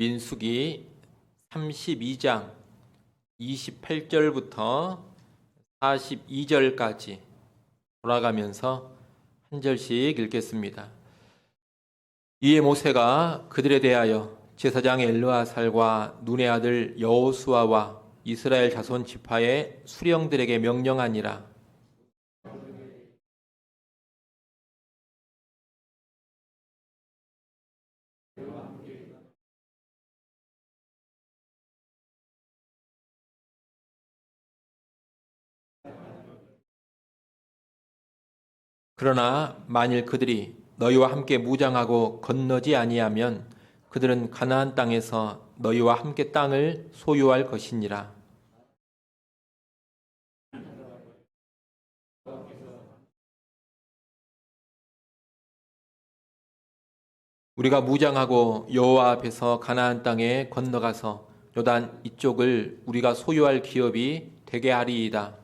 민수기 32장 28절부터 42절까지 돌아가면서 한 절씩 읽겠습니다. 이에 모세가 그들에 대하여 제사장 엘르아살과 눈의 아들 여호수아와 이스라엘 자손 지파의 수령들에게 명령하니라. 그러나 만일 그들이 너희와 함께 무장하고 건너지 아니하면 그들은 가나안 땅에서 너희와 함께 땅을 소유할 것이니라. 우리가 무장하고 여호와 앞에서 가나안 땅에 건너가서 요단 이쪽을 우리가 소유할 기업이 되게 하리이다.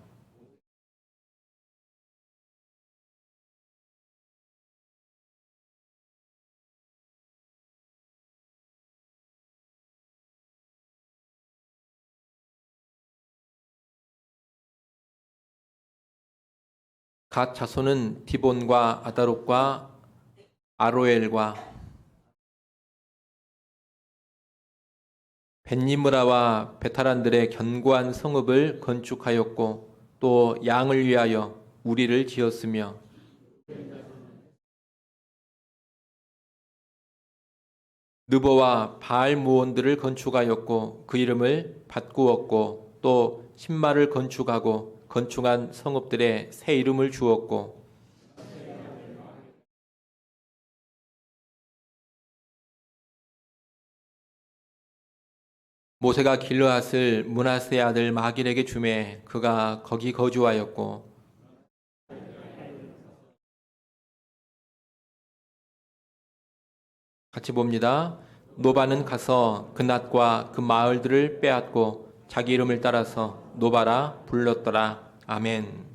갓 자손은 디본과 아다롯과 아로엘과 벤니므라와 베타란들의 견고한 성읍을 건축하였고 또 양을 위하여 우리를 지었으며 느보와 바알무온들을 건축하였고 그 이름을 바꾸었고 또 신마를 건축하고 건축한 성읍들의 새 이름을 주었고 모세가 길르앗을 므낫세의 아들 마길에게 주매 그가 거기 거주하였고 같이 봅니다. 노바는 가서 그 낫과 그 마을들을 빼앗고 자기 이름을 따라서 노바라 불렀더라. 아멘.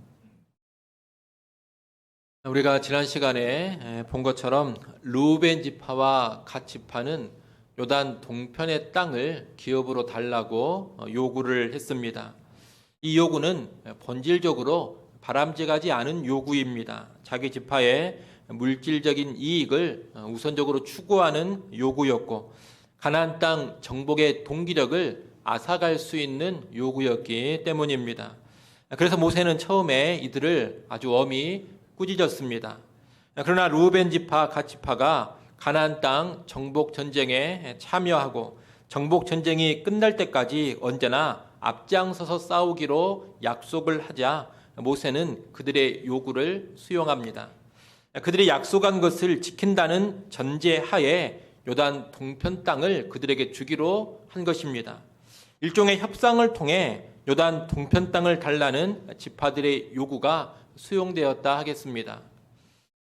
우리가 지난 시간에 본 것처럼 르우벤 지파와 갓 지파는 요단 동편의 땅을 기업으로 달라고 요구를 했습니다. 이 요구는 본질적으로 바람직하지 않은 요구입니다. 자기 지파의 물질적인 이익을 우선적으로 추구하는 요구였고 가나안 땅 정복의 동기력을 앗아갈 수 있는 요구였기 때문입니다. 그래서 모세는 처음에 이들을 아주 엄히 꾸짖었습니다. 그러나 르우벤 지파, 갓 지파가 가나안 땅 정복 전쟁에 참여하고 정복 전쟁이 끝날 때까지 언제나 앞장서서 싸우기로 약속을 하자 모세는 그들의 요구를 수용합니다. 그들이 약속한 것을 지킨다는 전제하에 요단 동편 땅을 그들에게 주기로 한 것입니다. 일종의 협상을 통해 요단 동편 땅을 달라는 지파들의 요구가 수용되었다 하겠습니다.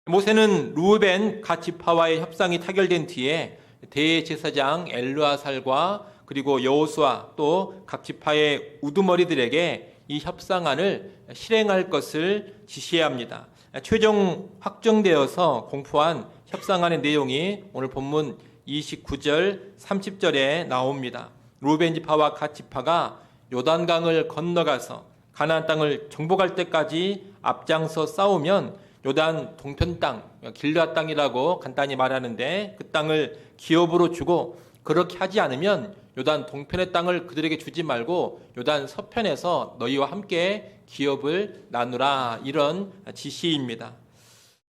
모세는 르우벤 갓 지파와의 협상이 타결된 뒤에 대제사장 엘르아살과 그리고 여호수아 또 각 지파의 우두머리들에게 이 협상안을 실행할 것을 지시해야 합니다. 최종 확정되어서 공포한 협상안의 내용이 오늘 본문 29절 30절에 나옵니다. 르우벤 지파와 갓 지파가 요단강을 건너가서 가나안 땅을 정복할 때까지 앞장서 싸우면 요단 동편 땅, 길르앗 땅이라고 간단히 말하는데 그 땅을 기업으로 주고 그렇게 하지 않으면 요단 동편의 땅을 그들에게 주지 말고 요단 서편에서 너희와 함께 기업을 나누라 이런 지시입니다.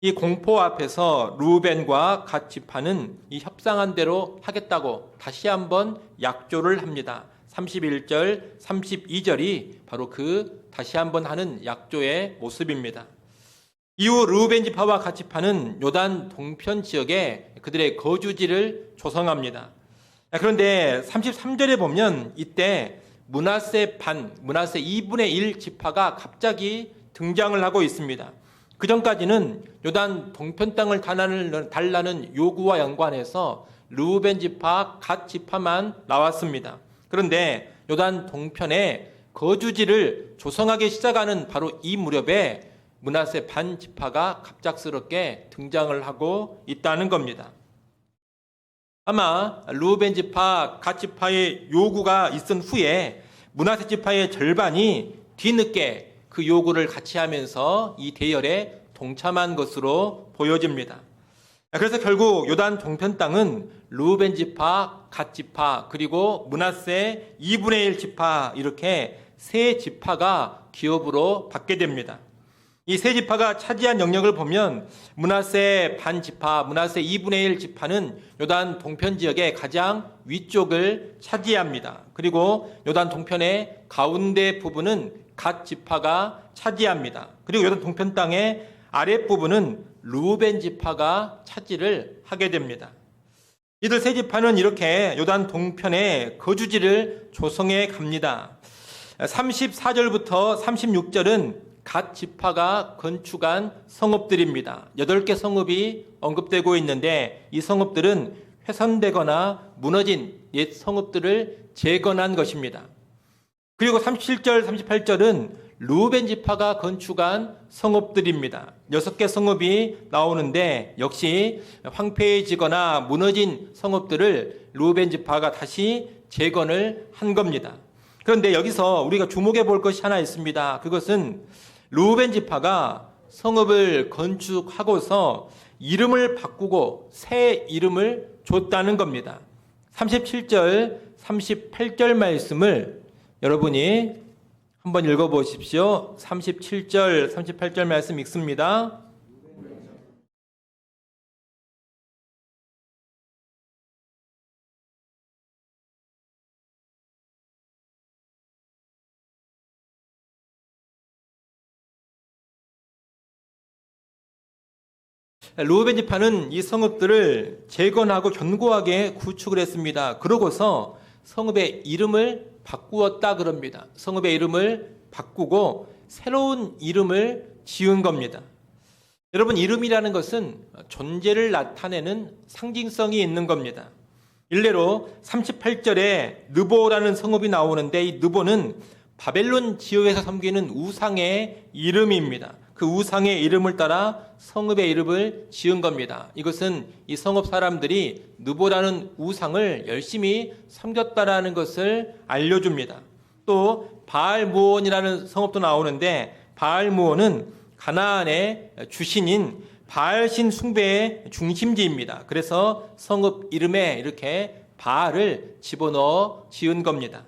이 공포 앞에서 르우벤과 갓 지파는 이 협상한 대로 하겠다고 다시 한번 약조를 합니다. 31절, 32절이 바로 그 다시 한번 하는 약조의 모습입니다. 이후 르우벤 지파와 갓 지파는 요단 동편 지역에 그들의 거주지를 조성합니다. 그런데 33절에 보면 이때 므낫세 2분의 1 지파가 갑자기 등장을 하고 있습니다. 그 전까지는 요단 동편 땅을 달라는 요구와 연관해서 르우벤 지파, 갓 지파만 나왔습니다. 그런데 요단 동편에 거주지를 조성하기 시작하는 바로 이 무렵에 므낫세 반 지파가 갑작스럽게 등장을 하고 있다는 겁니다. 아마 르우벤 지파, 갓 지파의 요구가 있은 후에 므낫세 지파의 절반이 뒤늦게 그 요구를 같이 하면서 이 대열에 동참한 것으로 보여집니다. 그래서 결국 요단 동편 땅은 르우벤 지파, 갓 지파, 그리고 므낫세 2분의 1 지파, 이렇게 세 지파가 기업으로 받게 됩니다. 이 세 지파가 차지한 영역을 보면 므낫세 반 지파, 므낫세 2분의 1 지파는 요단 동편 지역의 가장 위쪽을 차지합니다. 그리고 요단 동편의 가운데 부분은 갓 지파가 차지합니다. 그리고 요단 동편 땅의 아랫부분은 르우벤 지파가 차지를 하게 됩니다. 이들 세 지파는 이렇게 요단 동편의 거주지를 조성해 갑니다. 34절부터 36절은 갓 지파가 건축한 성읍들입니다. 8개 성읍이 언급되고 있는데 이 성읍들은 훼손되거나 무너진 옛 성읍들을 재건한 것입니다. 그리고 37절, 38절은 르우벤 지파가 건축한 성읍들입니다. 6개 성읍이 나오는데 역시 황폐해지거나 무너진 성읍들을 르우벤 지파가 다시 재건을 한 겁니다. 그런데 여기서 우리가 주목해 볼 것이 하나 있습니다. 그것은 르우벤 지파가 성읍을 건축하고서 이름을 바꾸고 새 이름을 줬다는 겁니다. 37절, 38절 말씀을 여러분이 한번 읽어보십시오. 37절, 38절 말씀 읽습니다. 르우벤 지파는 이 성읍들을 재건하고 견고하게 구축을 했습니다. 그러고서 성읍의 이름을 바꾸었다 그럽니다. 성읍의 이름을 바꾸고 새로운 이름을 지은 겁니다. 여러분, 이름이라는 것은 존재를 나타내는 상징성이 있는 겁니다. 일례로 38절에 느보라는 성읍이 나오는데 이 느보는 바벨론 지역에서 섬기는 우상의 이름입니다. 그 우상의 이름을 따라 성읍의 이름을 지은 겁니다. 이것은 이 성읍 사람들이 느보라는 우상을 열심히 섬겼다라는 것을 알려줍니다. 또 바알무온이라는 성읍도 나오는데 바알무온은 가나안의 주신인 바알신 숭배의 중심지입니다. 그래서 성읍 이름에 이렇게 바알을 집어넣어 지은 겁니다.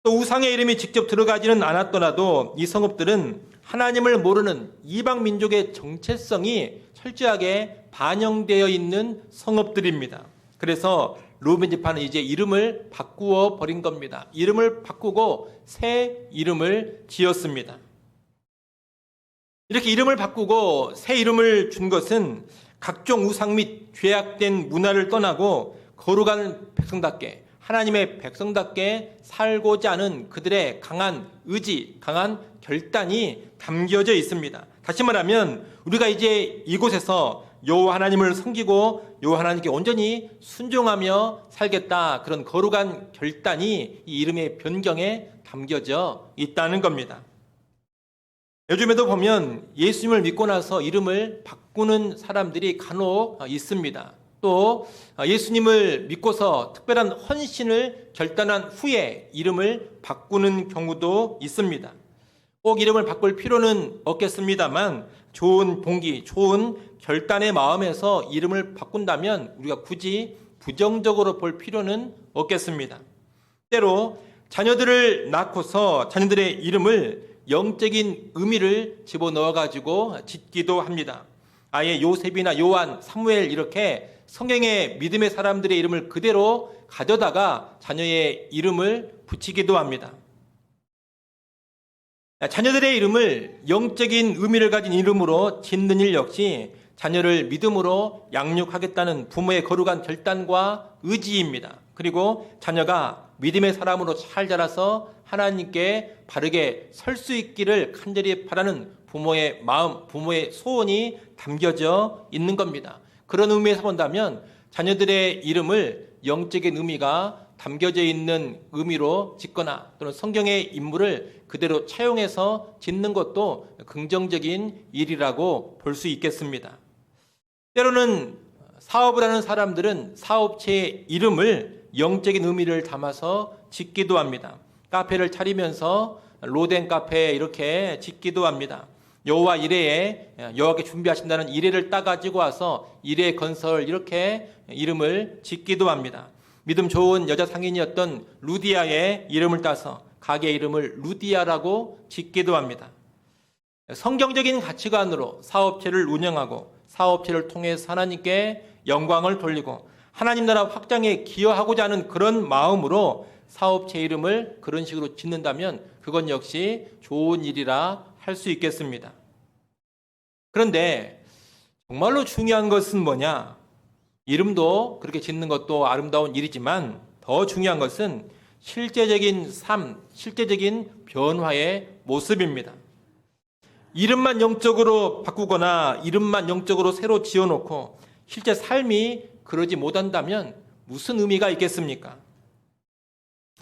또 우상의 이름이 직접 들어가지는 않았더라도 이 성읍들은 하나님을 모르는 이방 민족의 정체성이 철저하게 반영되어 있는 성읍들입니다. 그래서 르우벤 지파는 이제 이름을 바꾸어 버린 겁니다. 이름을 바꾸고 새 이름을 지었습니다. 이렇게 이름을 바꾸고 새 이름을 준 것은 각종 우상 및 죄악된 문화를 떠나고 거룩한 백성답게, 하나님의 백성답게 살고자 하는 그들의 강한 의지, 강한 결단이 담겨져 있습니다. 다시 말하면 우리가 이제 이곳에서 여호와 하나님을 섬기고 여호와 하나님께 온전히 순종하며 살겠다, 그런 거룩한 결단이 이 이름의 변경에 담겨져 있다는 겁니다. 요즘에도 보면 예수님을 믿고 나서 이름을 바꾸는 사람들이 간혹 있습니다. 또 예수님을 믿고서 특별한 헌신을 결단한 후에 이름을 바꾸는 경우도 있습니다. 꼭 이름을 바꿀 필요는 없겠습니다만 좋은 동기, 좋은 결단의 마음에서 이름을 바꾼다면 우리가 굳이 부정적으로 볼 필요는 없겠습니다. 때로 자녀들을 낳고서 자녀들의 이름을 영적인 의미를 집어넣어가지고 짓기도 합니다. 아예 요셉이나 요한, 사무엘 이렇게 성경의 믿음의 사람들의 이름을 그대로 가져다가 자녀의 이름을 붙이기도 합니다. 자녀들의 이름을 영적인 의미를 가진 이름으로 짓는 일 역시 자녀를 믿음으로 양육하겠다는 부모의 거룩한 결단과 의지입니다. 그리고 자녀가 믿음의 사람으로 잘 자라서 하나님께 바르게 설 수 있기를 간절히 바라는 부모의 마음, 부모의 소원이 담겨져 있는 겁니다. 그런 의미에서 본다면 자녀들의 이름을 영적인 의미가 담겨져 있는 의미로 짓거나 또는 성경의 인물을 그대로 차용해서 짓는 것도 긍정적인 일이라고 볼 수 있겠습니다. 때로는 사업을 하는 사람들은 사업체의 이름을 영적인 의미를 담아서 짓기도 합니다. 카페를 차리면서 로덴 카페 이렇게 짓기도 합니다. 여호와 이레에 여호와께 준비하신다는 이레를 따가지고 와서 이레 건설 이렇게 이름을 짓기도 합니다. 믿음 좋은 여자 상인이었던 루디아의 이름을 따서 가게 이름을 루디아라고 짓기도 합니다. 성경적인 가치관으로 사업체를 운영하고 사업체를 통해서 하나님께 영광을 돌리고 하나님 나라 확장에 기여하고자 하는 그런 마음으로 사업체 이름을 그런 식으로 짓는다면 그건 역시 좋은 일이라 할 수 있겠습니다. 그런데 정말로 중요한 것은 뭐냐? 이름도 그렇게 짓는 것도 아름다운 일이지만 더 중요한 것은 실제적인 삶, 실제적인 변화의 모습입니다. 이름만 영적으로 바꾸거나 이름만 영적으로 새로 지어놓고 실제 삶이 그러지 못한다면 무슨 의미가 있겠습니까?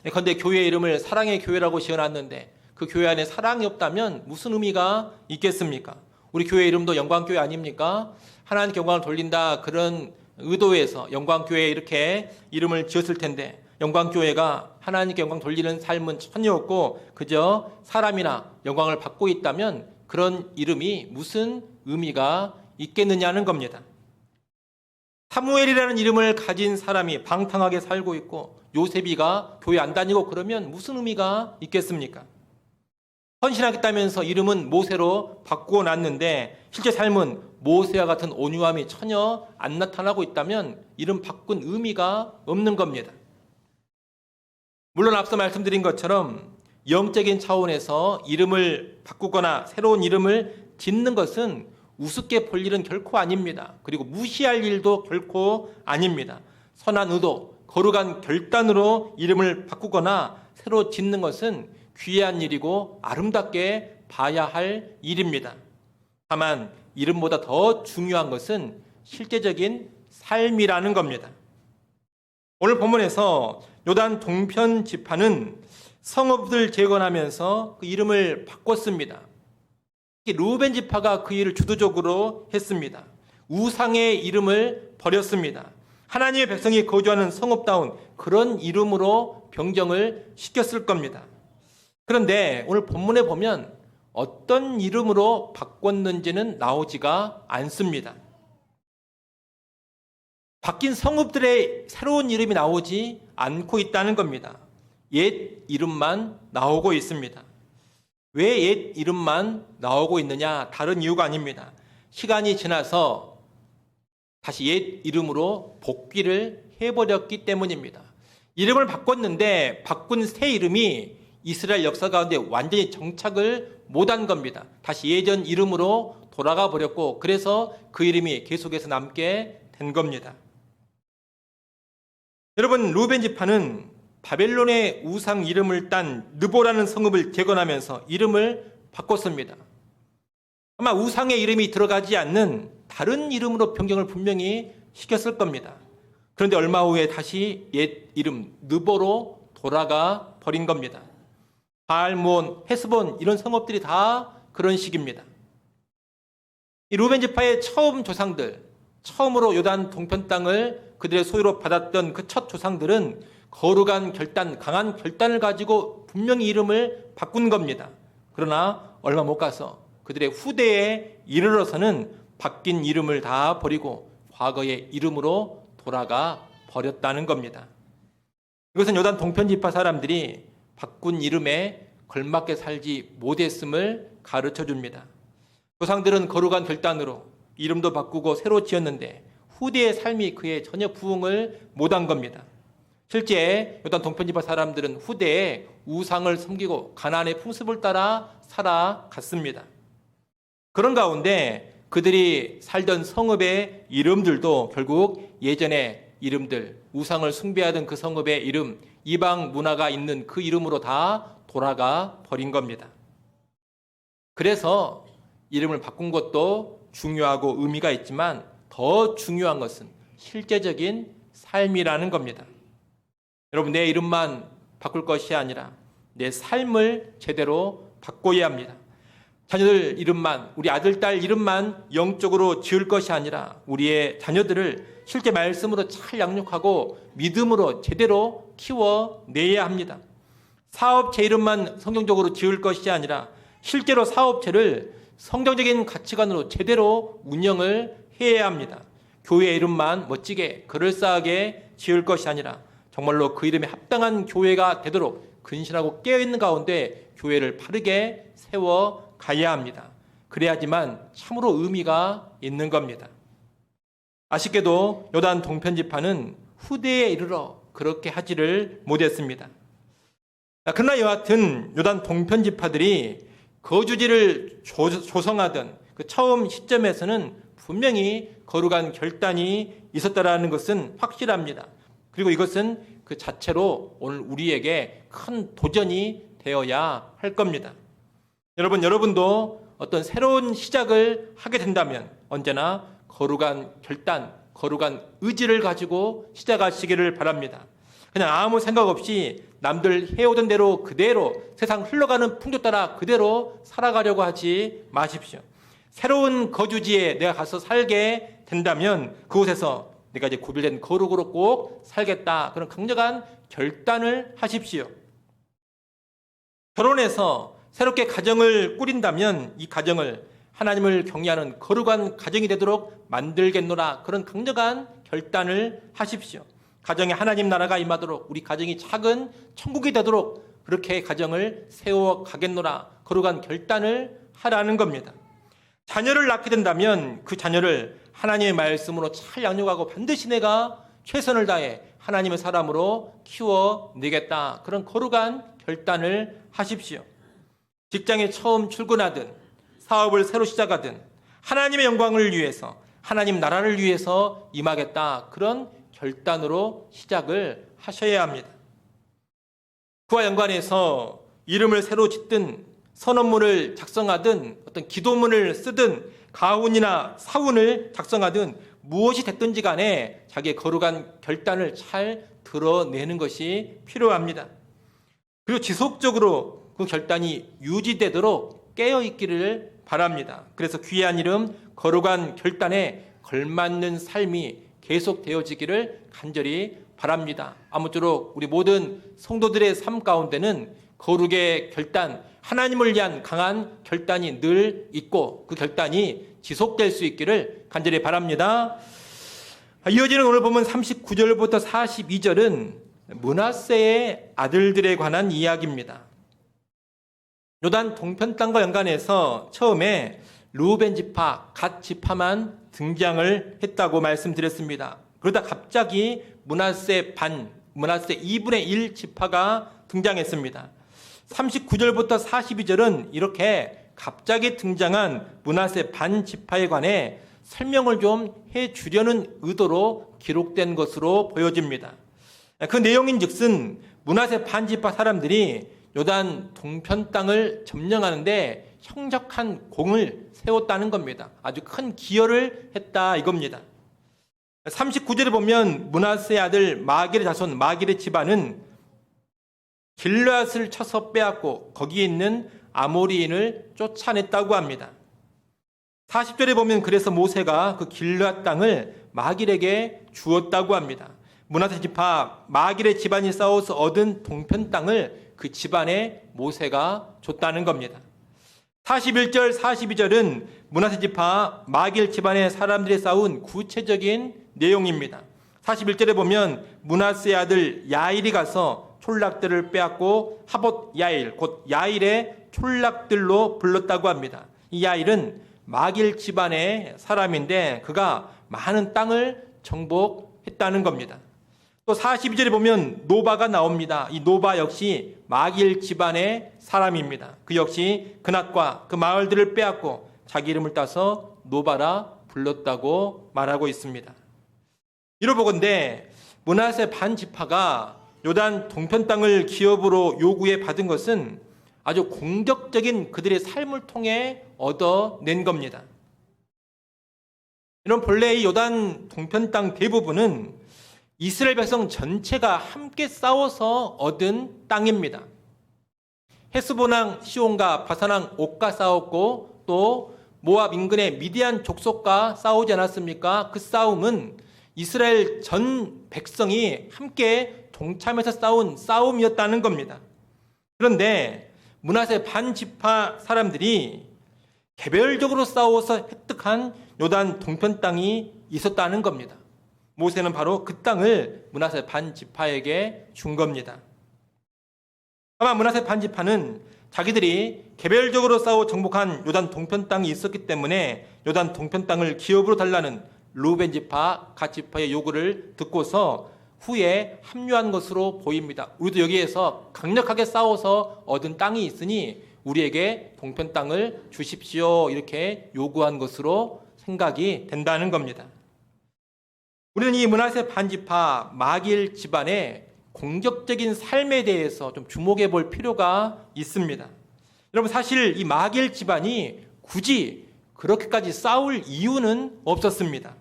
그런데 교회 이름을 사랑의 교회라고 지어놨는데 그 교회 안에 사랑이 없다면 무슨 의미가 있겠습니까? 우리 교회 이름도 영광교회 아닙니까? 하나님께 영광을 돌린다 그런 의도에서 영광교회 이렇게 이름을 지었을 텐데 영광교회가 하나님께 영광 돌리는 삶은 전혀 없고 그저 사람이나 영광을 받고 있다면 그런 이름이 무슨 의미가 있겠느냐는 겁니다. 사무엘이라는 이름을 가진 사람이 방탕하게 살고 있고 요셉이가 교회 안 다니고 그러면 무슨 의미가 있겠습니까? 헌신하겠다면서 이름은 모세로 바꾸어 놨는데 실제 삶은 모세와 같은 온유함이 전혀 안 나타나고 있다면 이름 바꾼 의미가 없는 겁니다. 물론 앞서 말씀드린 것처럼 영적인 차원에서 이름을 바꾸거나 새로운 이름을 짓는 것은 우습게 볼 일은 결코 아닙니다. 그리고 무시할 일도 결코 아닙니다. 선한 의도, 거룩한 결단으로 이름을 바꾸거나 새로 짓는 것은 귀한 일이고 아름답게 봐야 할 일입니다. 다만 이름보다 더 중요한 것은 실제적인 삶이라는 겁니다. 오늘 본문에서 요단 동편 지파는 성읍을 재건하면서 그 이름을 바꿨습니다. 루벤 지파가 그 일을 주도적으로 했습니다. 우상의 이름을 버렸습니다. 하나님의 백성이 거주하는 성읍다운 그런 이름으로 변경을 시켰을 겁니다. 그런데 오늘 본문에 보면 어떤 이름으로 바꿨는지는 나오지가 않습니다. 바뀐 성읍들의 새로운 이름이 나오지 않고 있다는 겁니다. 옛 이름만 나오고 있습니다. 왜 옛 이름만 나오고 있느냐? 다른 이유가 아닙니다. 시간이 지나서 다시 옛 이름으로 복귀를 해버렸기 때문입니다. 이름을 바꿨는데 바꾼 새 이름이 이스라엘 역사 가운데 완전히 정착을 못한 겁니다. 다시 예전 이름으로 돌아가 버렸고 그래서 그 이름이 계속해서 남게 된 겁니다. 여러분, 루벤 지파는 바벨론의 우상 이름을 딴 느보라는 성읍을 재건하면서 이름을 바꿨습니다. 아마 우상의 이름이 들어가지 않는 다른 이름으로 변경을 분명히 시켰을 겁니다. 그런데 얼마 후에 다시 옛 이름 느보로 돌아가 버린 겁니다. 바알몬, 헤스본 이런 성읍들이 다 그런 식입니다. 이 루벤 지파의 처음 조상들, 처음으로 요단 동편 땅을 그들의 소유로 받았던 그 첫 조상들은 거룩한 결단, 강한 결단을 가지고 분명히 이름을 바꾼 겁니다. 그러나 얼마 못 가서 그들의 후대에 이르러서는 바뀐 이름을 다 버리고 과거의 이름으로 돌아가 버렸다는 겁니다. 이것은 요단 동편 지파 사람들이 바꾼 이름에 걸맞게 살지 못했음을 가르쳐 줍니다. 조상들은 거룩한 결단으로 이름도 바꾸고 새로 지었는데 후대의 삶이 그에 전혀 부응을 못한 겁니다. 실제 요단 동편 지파 사람들은 후대에 우상을 섬기고 가나안의 풍습을 따라 살아갔습니다. 그런 가운데 그들이 살던 성읍의 이름들도 결국 예전의 이름들, 우상을 숭배하던 그 성읍의 이름, 이방 문화가 있는 그 이름으로 다 돌아가 버린 겁니다. 그래서 이름을 바꾼 것도 중요하고 의미가 있지만 더 중요한 것은 실제적인 삶이라는 겁니다. 여러분, 내 이름만 바꿀 것이 아니라 내 삶을 제대로 바꿔야 합니다. 자녀들 이름만, 우리 아들, 딸 이름만 영적으로 지을 것이 아니라 우리의 자녀들을 실제 말씀으로 잘 양육하고 믿음으로 제대로 키워내야 합니다. 사업체 이름만 성경적으로 지을 것이 아니라 실제로 사업체를 성경적인 가치관으로 제대로 운영을 해야 합니다. 교회 이름만 멋지게 그럴싸하게 지을 것이 아니라 정말로 그 이름에 합당한 교회가 되도록 근신하고 깨어있는 가운데 교회를 바르게 세워가야 합니다. 그래야지만 참으로 의미가 있는 겁니다. 아쉽게도 요단 동편지파는 후대에 이르러 그렇게 하지를 못했습니다. 그러나 여하튼 요단 동편지파들이 거주지를 조성하던 그 처음 시점에서는 분명히 거룩한 결단이 있었다라는 것은 확실합니다. 그리고 이것은 그 자체로 오늘 우리에게 큰 도전이 되어야 할 겁니다. 여러분도 어떤 새로운 시작을 하게 된다면 언제나 거룩한 결단, 거룩한 의지를 가지고 시작하시기를 바랍니다. 그냥 아무 생각 없이 남들 해오던 대로 그대로 세상 흘러가는 풍조 따라 그대로 살아가려고 하지 마십시오. 새로운 거주지에 내가 가서 살게 된다면 그곳에서 내가 이제 구별된 거룩으로 꼭 살겠다. 그런 강력한 결단을 하십시오. 결혼해서 새롭게 가정을 꾸린다면 이 가정을 하나님을 경외하는 거룩한 가정이 되도록 만들겠노라. 그런 강력한 결단을 하십시오. 가정에 하나님 나라가 임하도록 우리 가정이 작은 천국이 되도록 그렇게 가정을 세워가겠노라. 거룩한 결단을 하라는 겁니다. 자녀를 낳게 된다면 그 자녀를 하나님의 말씀으로 잘 양육하고 반드시 내가 최선을 다해 하나님의 사람으로 키워내겠다. 그런 거룩한 결단을 하십시오. 직장에 처음 출근하든 사업을 새로 시작하든 하나님의 영광을 위해서 하나님 나라를 위해서 임하겠다. 그런 결단으로 시작을 하셔야 합니다. 그와 연관해서 이름을 새로 짓든 선언문을 작성하든 어떤 기도문을 쓰든 가훈이나 사훈을 작성하든 무엇이 됐든지 간에 자기의 거룩한 결단을 잘 드러내는 것이 필요합니다. 그리고 지속적으로 그 결단이 유지되도록 깨어있기를 바랍니다. 그래서 귀한 이름, 거룩한 결단에 걸맞는 삶이 계속되어지기를 간절히 바랍니다. 아무쪼록 우리 모든 성도들의 삶 가운데는 거룩의 결단, 하나님을 위한 강한 결단이 늘 있고 그 결단이 지속될 수 있기를 간절히 바랍니다. 이어지는 오늘 보면 39절부터 42절은 므낫세의 아들들에 관한 이야기입니다. 요단 동편 땅과 연관해서 처음에 르우벤 지파, 갓 지파만 등장을 했다고 말씀드렸습니다. 그러다 갑자기 므낫세 2분의 1 지파가 등장했습니다. 39절부터 42절은 이렇게 갑자기 등장한 므낫세 반 지파에 관해 설명을 좀 해주려는 의도로 기록된 것으로 보여집니다. 그 내용인즉슨 므낫세 반 지파 사람들이 요단 동편 땅을 점령하는데 형적한 공을 세웠다는 겁니다. 아주 큰 기여를 했다 이겁니다. 39절에 보면 므낫세의 아들 마길의 자손 마길의 집안은 길르앗을 쳐서 빼앗고 거기에 있는 아모리인을 쫓아냈다고 합니다. 40절에 보면 그래서 모세가 그 길르앗 땅을 마길에게 주었다고 합니다. 므낫세 지파 마길의 집안이 싸워서 얻은 동편 땅을 그 집안에 모세가 줬다는 겁니다. 41절, 42절은 므낫세 지파 마길 집안의 사람들이 싸운 구체적인 내용입니다. 41절에 보면 므낫세의 아들 야일이 가서 촌락들을 빼앗고 하봇 야일, 곧 야일의 촌락들로 불렀다고 합니다. 이 야일은 마길 집안의 사람인데 그가 많은 땅을 정복했다는 겁니다. 또 42절에 보면 노바가 나옵니다. 이 노바 역시 마길 집안의 사람입니다. 그 역시 그낫과 그 마을들을 빼앗고 자기 이름을 따서 노바라 불렀다고 말하고 있습니다. 이로보건대 므낫세 반 지파가 요단 동편 땅을 기업으로 요구해 받은 것은 아주 공격적인 그들의 삶을 통해 얻어낸 겁니다. 이런 본래 이 요단 동편 땅 대부분은 이스라엘 백성 전체가 함께 싸워서 얻은 땅입니다. 헤스보낭 시온과 바사랑 옥과 싸웠고 또 모압 인근의 미디안 족속과 싸우지 않았습니까? 그 싸움은 이스라엘 전 백성이 함께 동참해서 싸운 싸움이었다는 겁니다. 그런데 므낫세 반지파 사람들이 개별적으로 싸워서 획득한 요단 동편 땅이 있었다는 겁니다. 모세는 바로 그 땅을 므낫세 반지파에게 준 겁니다. 아마 므낫세 반지파는 자기들이 개별적으로 싸워 정복한 요단 동편 땅이 있었기 때문에 요단 동편 땅을 기업으로 달라는 르우벤 지파, 갓 지파의 요구를 듣고서 후에 합류한 것으로 보입니다. 우리도 여기에서 강력하게 싸워서 얻은 땅이 있으니 우리에게 동편 땅을 주십시오, 이렇게 요구한 것으로 생각이 된다는 겁니다. 우리는 이 므낫세 반지파 마길 집안의 공격적인 삶에 대해서 좀 주목해 볼 필요가 있습니다. 여러분, 사실 이 마길 집안이 굳이 그렇게까지 싸울 이유는 없었습니다.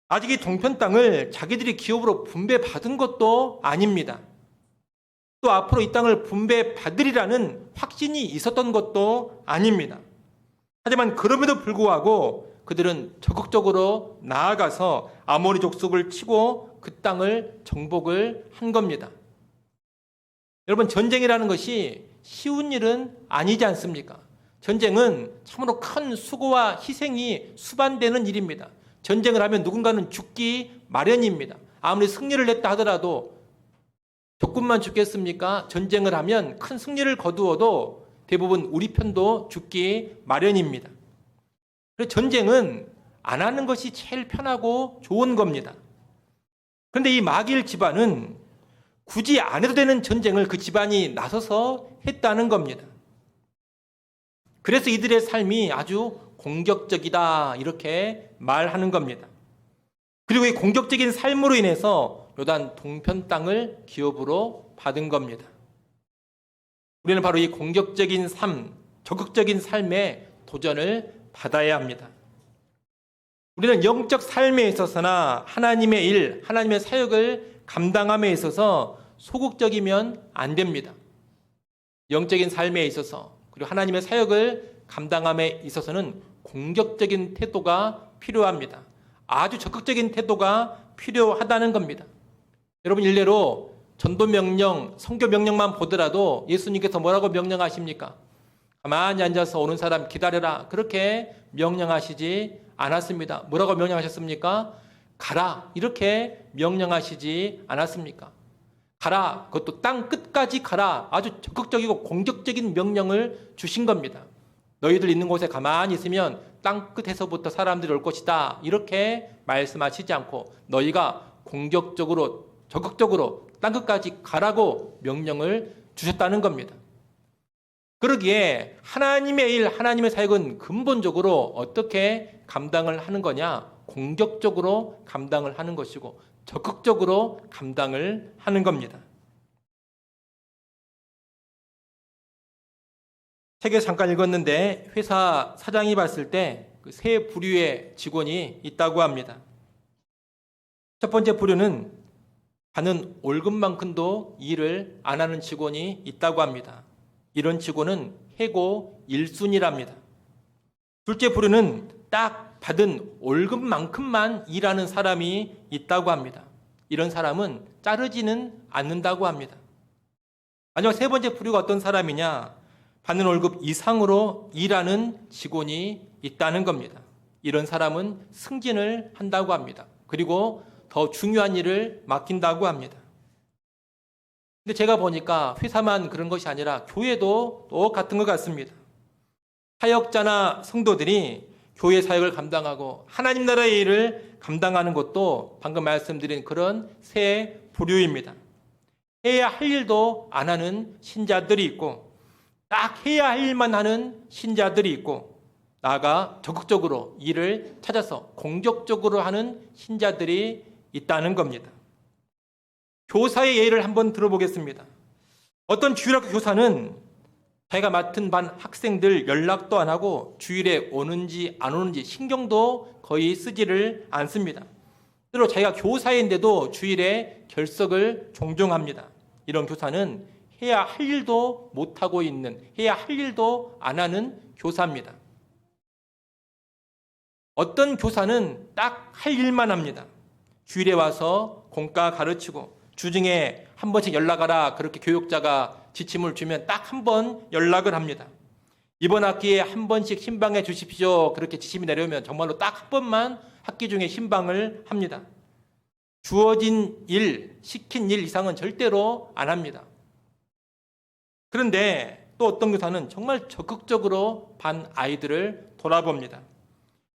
아직 이 동편 땅을 자기들이 기업으로 분배받은 것도 아닙니다. 또 앞으로 이 땅을 분배받으리라는 확신이 있었던 것도 아닙니다. 하지만 그럼에도 불구하고 그들은 적극적으로 나아가서 아모리 족속을 치고 그 땅을 정복을 한 겁니다. 여러분, 전쟁이라는 것이 쉬운 일은 아니지 않습니까? 전쟁은 참으로 큰 수고와 희생이 수반되는 일입니다. 전쟁을 하면 누군가는 죽기 마련입니다. 아무리 승리를 했다 하더라도 적군만 죽겠습니까? 전쟁을 하면 큰 승리를 거두어도 대부분 우리 편도 죽기 마련입니다. 그래서 전쟁은 안 하는 것이 제일 편하고 좋은 겁니다. 그런데 이 마길 집안은 굳이 안 해도 되는 전쟁을 그 집안이 나서서 했다는 겁니다. 그래서 이들의 삶이 아주 공격적이다, 이렇게 말하는 겁니다. 그리고 이 공격적인 삶으로 인해서 요단 동편 땅을 기업으로 받은 겁니다. 우리는 바로 이 공격적인 삶, 적극적인 삶에 도전을 받아야 합니다. 우리는 영적 삶에 있어서나 하나님의 일, 하나님의 사역을 감당함에 있어서 소극적이면 안 됩니다. 영적인 삶에 있어서 그리고 하나님의 사역을 감당함에 있어서는 공격적인 태도가 필요합니다. 아주 적극적인 태도가 필요하다는 겁니다. 여러분, 일례로 전도명령, 선교명령만 보더라도 예수님께서 뭐라고 명령하십니까? 가만히 앉아서 오는 사람 기다려라, 그렇게 명령하시지 않았습니다. 뭐라고 명령하셨습니까? 가라, 이렇게 명령하시지 않았습니까? 가라, 그것도 땅 끝까지 가라, 아주 적극적이고 공격적인 명령을 주신 겁니다. 너희들 있는 곳에 가만히 있으면 땅 끝에서부터 사람들이 올 것이다, 이렇게 말씀하시지 않고 너희가 공격적으로 적극적으로 땅 끝까지 가라고 명령을 주셨다는 겁니다. 그러기에 하나님의 일, 하나님의 사역은 근본적으로 어떻게 감당을 하는 거냐? 공격적으로 감당을 하는 것이고 적극적으로 감당을 하는 겁니다. 책에 잠깐 읽었는데 회사 사장이 봤을 때 그 세 부류의 직원이 있다고 합니다. 첫 번째 부류는 받는 월급만큼도 일을 안 하는 직원이 있다고 합니다. 이런 직원은 해고 1순위랍니다. 둘째 부류는 딱 받은 월급만큼만 일하는 사람이 있다고 합니다. 이런 사람은 자르지는 않는다고 합니다. 마지막 세 번째 부류가 어떤 사람이냐? 받는 월급 이상으로 일하는 직원이 있다는 겁니다. 이런 사람은 승진을 한다고 합니다. 그리고 더 중요한 일을 맡긴다고 합니다. 근데 제가 보니까 회사만 그런 것이 아니라 교회도 똑같은 것 같습니다. 사역자나 성도들이 교회 사역을 감당하고 하나님 나라의 일을 감당하는 것도 방금 말씀드린 그런 세 부류입니다. 해야 할 일도 안 하는 신자들이 있고 딱 해야 할 일만 하는 신자들이 있고 나아가 적극적으로 일을 찾아서 공격적으로 하는 신자들이 있다는 겁니다. 교사의 예를 한번 들어보겠습니다. 어떤 주일학교 교사는 자기가 맡은 반 학생들 연락도 안 하고 주일에 오는지 안 오는지 신경도 거의 쓰지를 않습니다. 때로 자기가 교사인데도 주일에 결석을 종종 합니다. 이런 교사는 해야 할 일도 못하고 있는, 해야 할 일도 안 하는 교사입니다. 어떤 교사는 딱 할 일만 합니다. 주일에 와서 공과 가르치고 주중에 한 번씩 연락하라 그렇게 교육자가 지침을 주면 딱 한 번 연락을 합니다. 이번 학기에 한 번씩 신방해 주십시오 그렇게 지침이 내려오면 정말로 딱 한 번만 학기 중에 신방을 합니다. 주어진 일, 시킨 일 이상은 절대로 안 합니다. 그런데 또 어떤 교사는 정말 적극적으로 반 아이들을 돌아봅니다.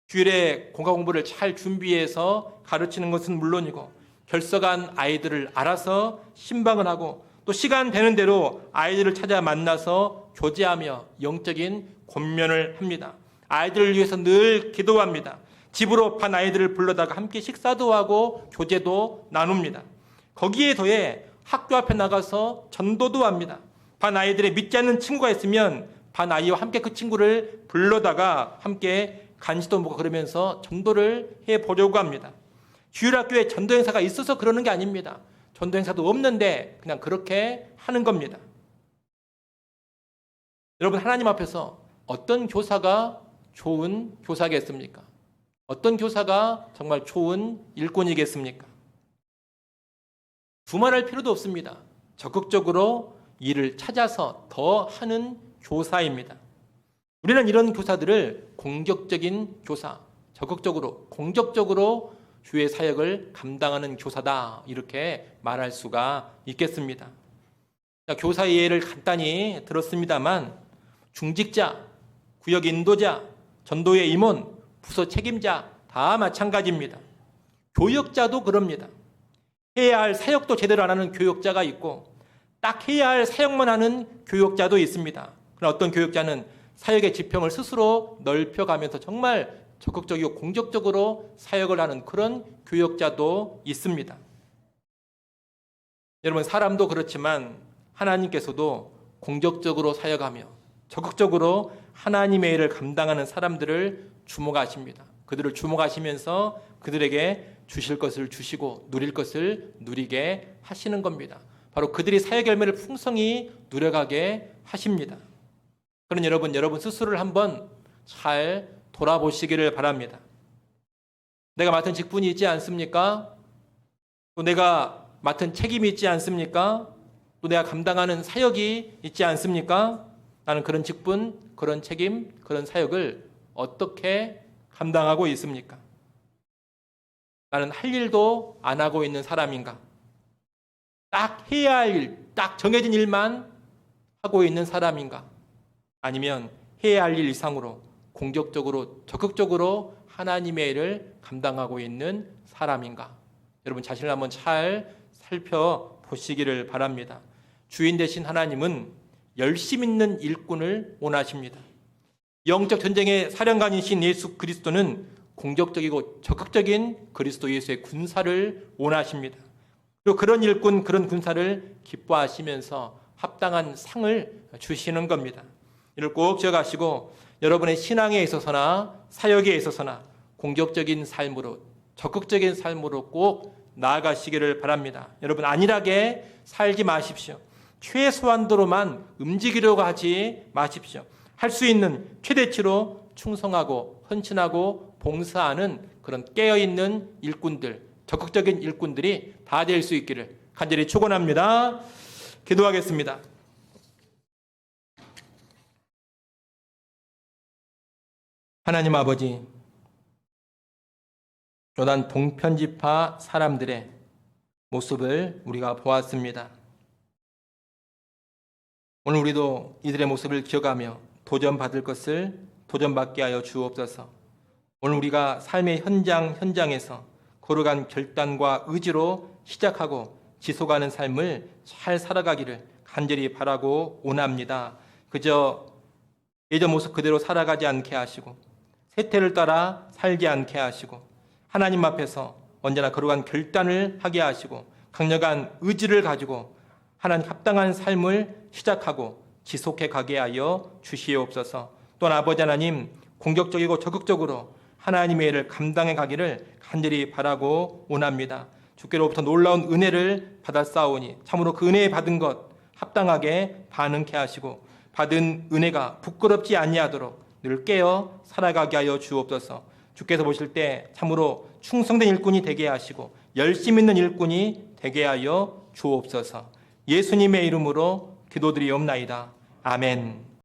주일에 공과 공부를 잘 준비해서 가르치는 것은 물론이고 결석한 아이들을 알아서 신방을 하고 또 시간 되는 대로 아이들을 찾아 만나서 교제하며 영적인 권면을 합니다. 아이들을 위해서 늘 기도합니다. 집으로 반 아이들을 불러다가 함께 식사도 하고 교제도 나눕니다. 거기에 더해 학교 앞에 나가서 전도도 합니다. 반 아이들의 믿지 않는 친구가 있으면 반 아이와 함께 그 친구를 불러다가 함께 간식도 먹고 그러면서 전도를 해보려고 합니다. 주일학교에 전도 행사가 있어서 그러는 게 아닙니다. 전도 행사도 없는데 그냥 그렇게 하는 겁니다. 여러분, 하나님 앞에서 어떤 교사가 좋은 교사겠습니까? 어떤 교사가 정말 좋은 일꾼이겠습니까? 두말할 필요도 없습니다. 적극적으로 일을 찾아서 더 하는 교사입니다. 우리는 이런 교사들을 공격적인 교사, 적극적으로, 공격적으로 주의 사역을 감당하는 교사다 이렇게 말할 수가 있겠습니다. 교사의 예를 간단히 들었습니다만 중직자, 구역 인도자, 전도의 임원, 부서 책임자 다 마찬가지입니다. 교역자도 그럽니다. 해야 할 사역도 제대로 안 하는 교역자가 있고 딱 해야 할 사역만 하는 교역자도 있습니다. 그러나 어떤 교역자는 사역의 지평을 스스로 넓혀가면서 정말 적극적이고 공격적으로 사역을 하는 그런 교역자도 있습니다. 여러분, 사람도 그렇지만 하나님께서도 공격적으로 사역하며 적극적으로 하나님의 일을 감당하는 사람들을 주목하십니다. 그들을 주목하시면서 그들에게 주실 것을 주시고 누릴 것을 누리게 하시는 겁니다. 바로 그들이 사역 열매를 풍성히 누려가게 하십니다. 그런 여러분 스스로를 한번 잘 돌아보시기를 바랍니다. 내가 맡은 직분이 있지 않습니까? 또 내가 맡은 책임이 있지 않습니까? 또 내가 감당하는 사역이 있지 않습니까? 나는 그런 직분, 그런 책임, 그런 사역을 어떻게 감당하고 있습니까? 나는 할 일도 안 하고 있는 사람인가? 딱 해야 할 일, 딱 정해진 일만 하고 있는 사람인가? 아니면 해야 할 일 이상으로 공격적으로 적극적으로 하나님의 일을 감당하고 있는 사람인가? 여러분 자신을 한번 잘 살펴보시기를 바랍니다. 주인 되신 하나님은 열심 있는 일꾼을 원하십니다. 영적 전쟁의 사령관이신 예수 그리스도는 공격적이고 적극적인 그리스도 예수의 군사를 원하십니다. 그리고 그런 일꾼, 그런 군사를 기뻐하시면서 합당한 상을 주시는 겁니다. 이를 꼭 기억하시고 여러분의 신앙에 있어서나 사역에 있어서나 공격적인 삶으로, 적극적인 삶으로 꼭 나아가시기를 바랍니다. 여러분 안일하게 살지 마십시오. 최소한도로만 움직이려고 하지 마십시오. 할 수 있는 최대치로 충성하고 헌신하고 봉사하는 그런 깨어있는 일꾼들, 적극적인 일꾼들이 다 될 수 있기를 간절히 축원합니다. 기도하겠습니다. 하나님 아버지, 요단 동편지파 사람들의 모습을 우리가 보았습니다. 오늘 우리도 이들의 모습을 기억하며 도전받을 것을 도전받게 하여 주옵소서. 오늘 우리가 삶의 현장에서 거룩한 결단과 의지로 시작하고 지속하는 삶을 잘 살아가기를 간절히 바라고 원합니다. 그저 예전 모습 그대로 살아가지 않게 하시고 세태를 따라 살지 않게 하시고 하나님 앞에서 언제나 거룩한 결단을 하게 하시고 강력한 의지를 가지고 하나님 합당한 삶을 시작하고 지속해 가게 하여 주시옵소서. 또한 아버지 하나님 공격적이고 적극적으로 하나님의 일을 감당해 가기를 간절히 바라고 원합니다. 주께로부터 놀라운 은혜를 받았사오니 참으로 그 은혜 받은 것 합당하게 반응케 하시고 받은 은혜가 부끄럽지 아니하도록 늘 깨어 살아가게 하여 주옵소서. 주께서 보실 때 참으로 충성된 일꾼이 되게 하시고 열심 있는 일꾼이 되게 하여 주옵소서. 예수님의 이름으로 기도드리옵나이다. 아멘.